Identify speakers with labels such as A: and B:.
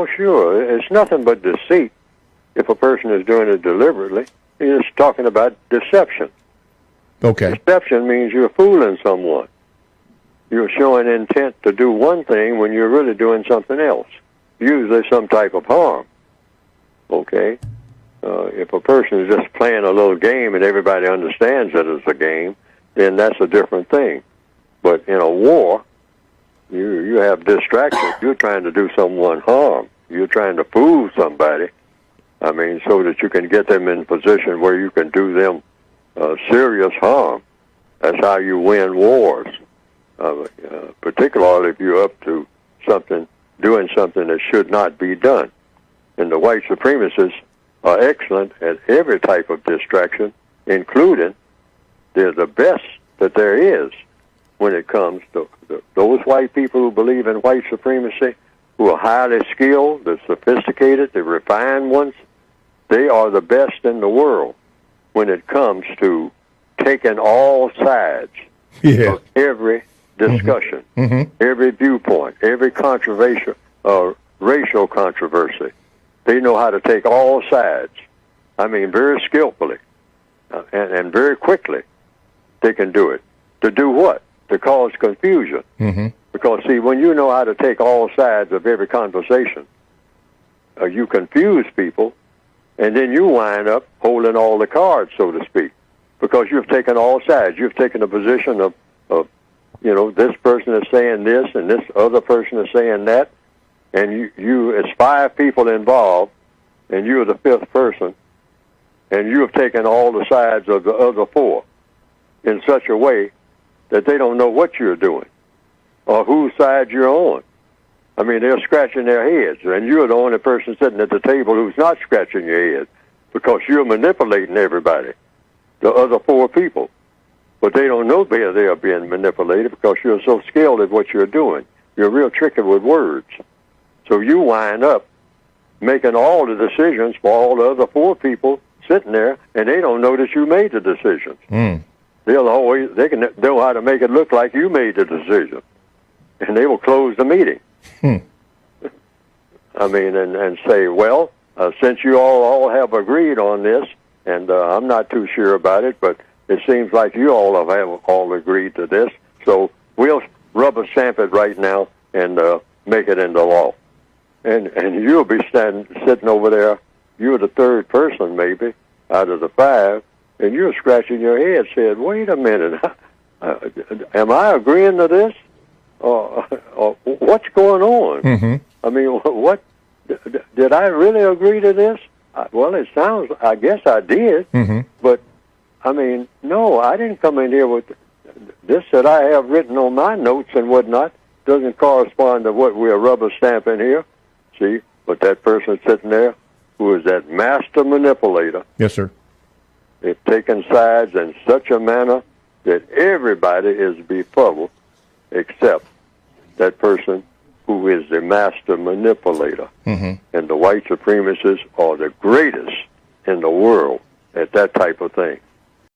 A: Well, sure. It's nothing but deceit if a person is doing it deliberately. You're just talking about deception.
B: Okay.
A: Deception means you're fooling someone. You're showing intent to do one thing when you're really doing something else, usually some type of harm. Okay? If a person is just playing a little game and everybody understands that it's a game, then that's a different thing. But in a war, you have distractions. You're trying to do someone harm. You're trying to fool somebody, so that you can get them in a position where you can do them serious harm. That's how you win wars, particularly if you're up to doing something that should not be done. And the white supremacists are excellent at every type of distraction, including they're the best that there is when it comes to those white people who believe in white supremacy, who are highly skilled, the sophisticated, the refined ones. They are the best in the world when it comes to taking all sides of every discussion, every viewpoint, every controversial racial controversy. They know how to take all sides. Very skillfully and very quickly. They can do it. To do what? To cause confusion. Because, see, when you know how to take all sides of every conversation, you confuse people, and then you wind up holding all the cards, so to speak, because you've taken all sides. You've taken a position of this person is saying this, and this other person is saying that, and it's 5 people involved, and you're the 5th person, and you have taken all the sides of the other 4 in such a way that they don't know what you're doing or whose side you're on. They're scratching their heads, and you're the only person sitting at the table who's not scratching your head because you're manipulating everybody, the other 4 people. But they don't know they're being manipulated because you're so skilled at what you're doing. You're real tricky with words. So you wind up making all the decisions for all the other 4 people sitting there, and they don't know that you made the decisions. They can know how to make it look like you made the decision, and they will close the meeting. And say, well, since you all have agreed on this, and I'm not too sure about it, but it seems like you all have all agreed to this, so we'll rubber stamp it right now and make it into law. And you'll be sitting over there. You're the 3rd person, maybe, out of the 5, and you're scratching your head, saying, wait a minute, am I agreeing to this? Or what's going on? What did I really agree to this? Well, it sounds, I guess I did, but, no, I didn't come in here with this that I have written on my notes and whatnot doesn't correspond to what we're rubber stamping here. See, but that person sitting there who is that master manipulator.
B: Yes, sir.
A: They've taken sides in such a manner that everybody is befuddled except that person who is the master manipulator. And the white supremacists are the greatest in the world at that type of thing.